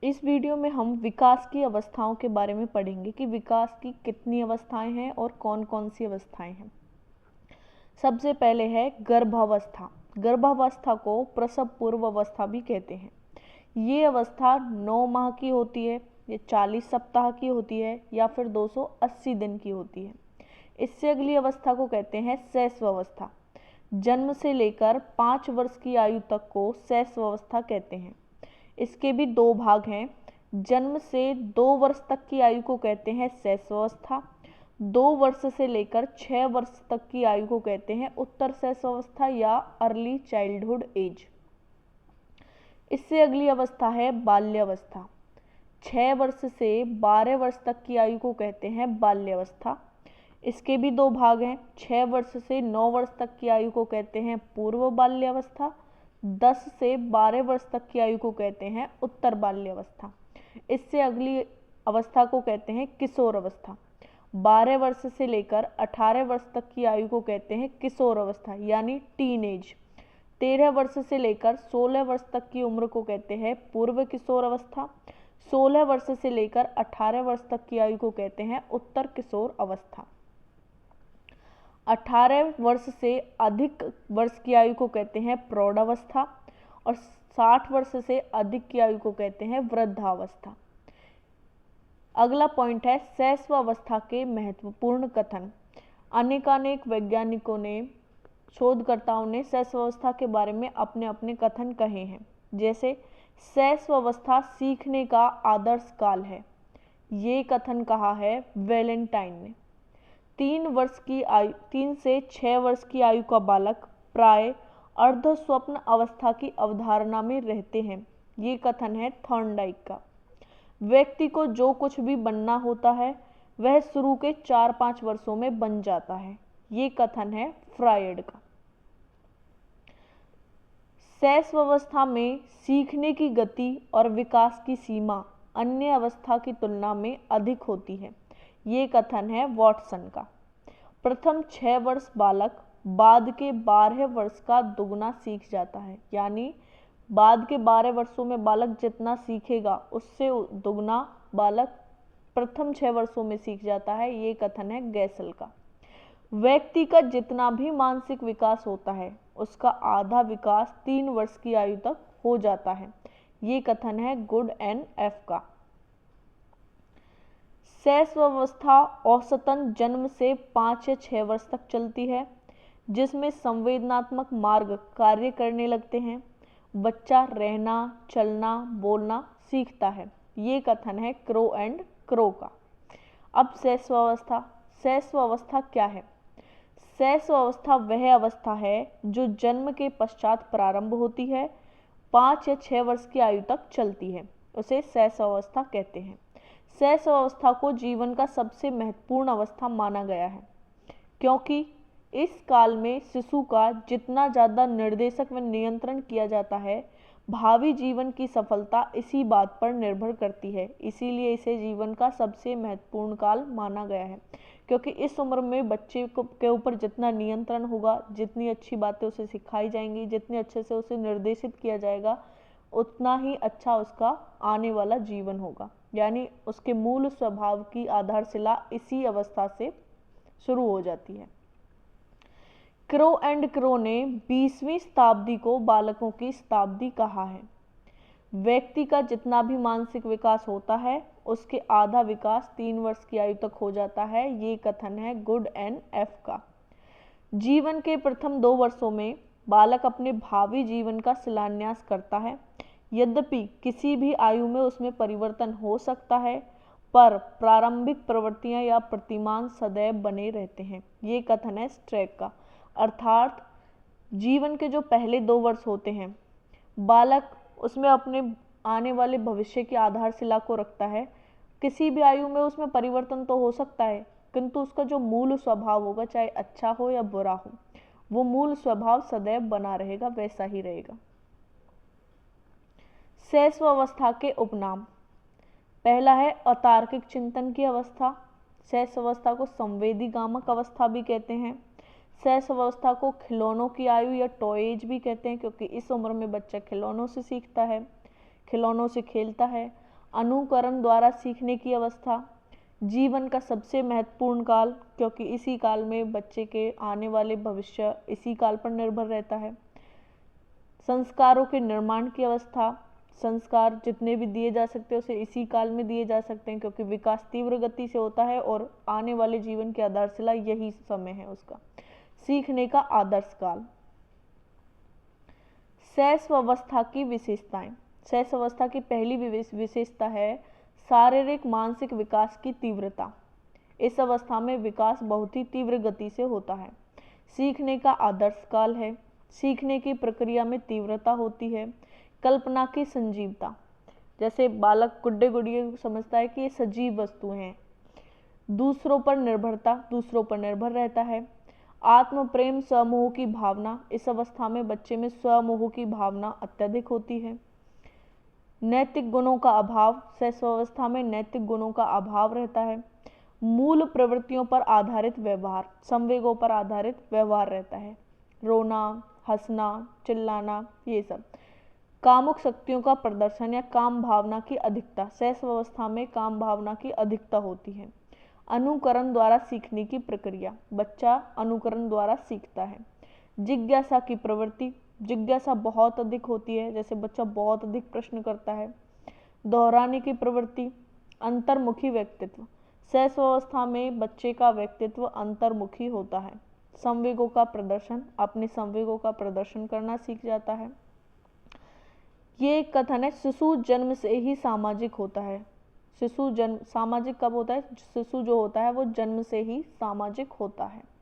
इस वीडियो में हम विकास की अवस्थाओं के बारे में पढ़ेंगे कि विकास की कितनी अवस्थाएं हैं और कौन कौन सी अवस्थाएं हैं। सबसे पहले है गर्भावस्था। गर्भावस्था को प्रसव पूर्व अवस्था भी कहते हैं। ये अवस्था 9 माह की होती है, ये 40 सप्ताह की होती है या फिर 280 दिन की होती है। इससे अगली अवस्था को कहते हैं शैशवावस्था। जन्म से लेकर 5 वर्ष की आयु तक को शैशवावस्था कहते हैं। इसके भी 2 भाग हैं। जन्म से 2 वर्ष तक की आयु को कहते हैं शैशवावस्था। 2 वर्ष से लेकर 6 वर्ष तक की आयु को कहते हैं उत्तर शैशवावस्था या अर्ली चाइल्डहुड एज। इससे अगली अवस्था है बाल्यावस्था। 6 वर्ष से 12 वर्ष तक की आयु को कहते हैं बाल्यावस्था। इसके भी 2 भाग हैं। 6 वर्ष से 9 वर्ष तक की आयु को कहते हैं पूर्व बाल्यावस्था। 10 से 12 वर्ष तक की आयु को कहते हैं उत्तर बाल्यावस्था। इससे अगली अवस्था को कहते हैं किशोर अवस्था। 12 वर्ष से लेकर 18 वर्ष तक की आयु को कहते हैं किशोर अवस्था यानी टीन एज। 13 वर्ष से लेकर 16 वर्ष तक की उम्र को कहते हैं पूर्व किशोर अवस्था। 16 वर्ष से लेकर 18 वर्ष तक की आयु को कहते हैं उत्तर किशोर अवस्था। 18 वर्ष से अधिक वर्ष की आयु को कहते हैं प्रौढ़ावस्था और 60 वर्ष से अधिक की आयु को कहते हैं वृद्धावस्था। अगला पॉइंट है शैशवावस्था के महत्वपूर्ण कथन। अनेकानेक वैज्ञानिकों ने, शोधकर्ताओं ने शैशवावस्था के बारे में अपने अपने कथन कहे हैं। जैसे शैशवावस्था सीखने का आदर्श काल है, ये कथन कहा है वैलेंटाइन ने। 3 से 6 वर्ष की आयु का बालक प्राय अर्ध स्वप्न अवस्था की अवधारणा में रहते हैं, ये कथन है थॉर्नडाइक का। व्यक्ति को जो कुछ भी बनना होता है वह शुरू के 4-5 वर्षों में बन जाता है, ये कथन है फ्रायड का। शैशवावस्था में सीखने की गति और विकास की सीमा अन्य अवस्था की तुलना में अधिक होती है, ये कथन है वॉटसन का। प्रथम 6 वर्ष बालक बाद के 12 वर्ष का दुगना सीख जाता है, यानी बाद के 12 वर्षों में बालक जितना सीखेगा उससे दुगना बालक प्रथम 6 वर्षों में सीख जाता है, ये कथन है गैसल का। व्यक्ति का जितना भी मानसिक विकास होता है उसका आधा विकास 3 वर्ष की आयु तक हो जाता है, ये कथन है गुड एंड एफ का। शैशवावस्था औसतन जन्म से 5 या 6 वर्ष तक चलती है, जिसमें संवेदनात्मक मार्ग कार्य करने लगते हैं। बच्चा रहना, चलना, बोलना सीखता है, ये कथन है क्रो एंड क्रो का। अब शैशवावस्था। शैशवावस्था क्या है? शैशवावस्था वह अवस्था है जो जन्म के पश्चात प्रारंभ होती है, 5 या 6 वर्ष की आयु तक चलती है, उसे शैशवावस्था कहते हैं। शैशवावस्था को जीवन का सबसे महत्वपूर्ण अवस्था माना गया है, क्योंकि इस काल में शिशु का जितना ज़्यादा निर्देशक व नियंत्रण किया जाता है, भावी जीवन की सफलता इसी बात पर निर्भर करती है। इसीलिए इसे जीवन का सबसे महत्वपूर्ण काल माना गया है, क्योंकि इस उम्र में बच्चे के ऊपर जितना नियंत्रण होगा, जितनी अच्छी बातें उसे सिखाई जाएंगी, जितने अच्छे से उसे निर्देशित किया जाएगा, उतना ही अच्छा उसका आने वाला जीवन होगा। यानी उसके मूल स्वभाव की आधारशिला इसी अवस्था से शुरू हो जाती है। क्रो एंड क्रो ने 20वीं शताब्दी को बालकों की शताब्दी कहा है। व्यक्ति का जितना भी मानसिक विकास होता है उसके आधा विकास 3 वर्ष की आयु तक हो जाता है, ये कथन है गुड एंड एफ का। जीवन के प्रथम 2 वर्षों में बालक अपने भावी जीवन का शिलान्यास करता है। यद्यपि किसी भी आयु में उसमें परिवर्तन हो सकता है, पर प्रारंभिक प्रवृत्तियां या प्रतिमान सदैव बने रहते हैं, ये कथन है स्ट्रैक का। अर्थात जीवन के जो पहले 2 वर्ष होते हैं, बालक उसमें अपने आने वाले भविष्य की आधारशिला को रखता है। किसी भी आयु में उसमें परिवर्तन तो हो सकता है, किंतु उसका जो मूल स्वभाव होगा, चाहे अच्छा हो या बुरा हो, वो मूल स्वभाव सदैव बना रहेगा, वैसा ही रहेगा। शैशवावस्था के उपनाम। पहला है अतार्किक चिंतन की अवस्था। शैशवावस्था को संवेदीगामक अवस्था भी कहते हैं। शैशवावस्था को खिलौनों की आयु या टॉय एज भी कहते हैं, क्योंकि इस उम्र में बच्चा खिलौनों से सीखता है, खिलौनों से खेलता है। अनुकरण द्वारा सीखने की अवस्था, जीवन का सबसे महत्वपूर्ण काल, क्योंकि इसी काल में बच्चे के आने वाले भविष्य इसी काल पर निर्भर रहता है। संस्कारों के निर्माण की अवस्था, संस्कार जितने भी दिए जा सकते हैं उसे इसी काल में दिए जा सकते हैं, क्योंकि विकास तीव्र गति से होता है और आने वाले जीवन की आधारशिला यही समय है उसका। सीखने का आदर्श काल। शैशवावस्था की विशेषताएं। शैशवावस्था की पहली विशेषता है शारीरिक मानसिक विकास की तीव्रता। इस अवस्था में विकास बहुत ही तीव्र गति से होता है। सीखने का आदर्श काल है। सीखने की प्रक्रिया में तीव्रता होती है। कल्पना की संजीवता, जैसे बालक गुड्डे गुड़िया समझता है कि ये सजीव वस्तुएं हैं। दूसरों पर निर्भरता, दूसरों पर निर्भर रहता है। आत्म प्रेम स्वमोह की भावना, इस अवस्था में बच्चे में स्वमोह की भावना अत्यधिक होती है। नैतिक गुणों का अभाव, शैशवावस्था में नैतिक गुणों का अभाव रहता है। मूल प्रवृत्तियों पर आधारित व्यवहार, संवेगों पर आधारित व्यवहार रहता है। रोना, हंसना, चिल्लाना, ये सब। कामुक शक्तियों का प्रदर्शन या काम भावना की अधिकता, शैशवावस्था में काम भावना की अधिकता होती है। अनुकरण द्वारा सीखने की प्रक्रिया, बच्चा अनुकरण द्वारा सीखता है। जिज्ञासा की प्रवृत्ति, जिज्ञासा बहुत अधिक होती है, जैसे बच्चा बहुत अधिक प्रश्न करता है। दोहराने की प्रवृत्ति। अंतर्मुखी व्यक्तित्व, शैशवावस्था में बच्चे का व्यक्तित्व अंतर्मुखी होता है। संवेगों का प्रदर्शन, अपने संवेगों का प्रदर्शन करना सीख जाता है। ये एक कथन है, शिशु जन्म से ही सामाजिक होता है। शिशु जन्म सामाजिक कब होता है? शिशु जो होता है वो जन्म से ही सामाजिक होता है।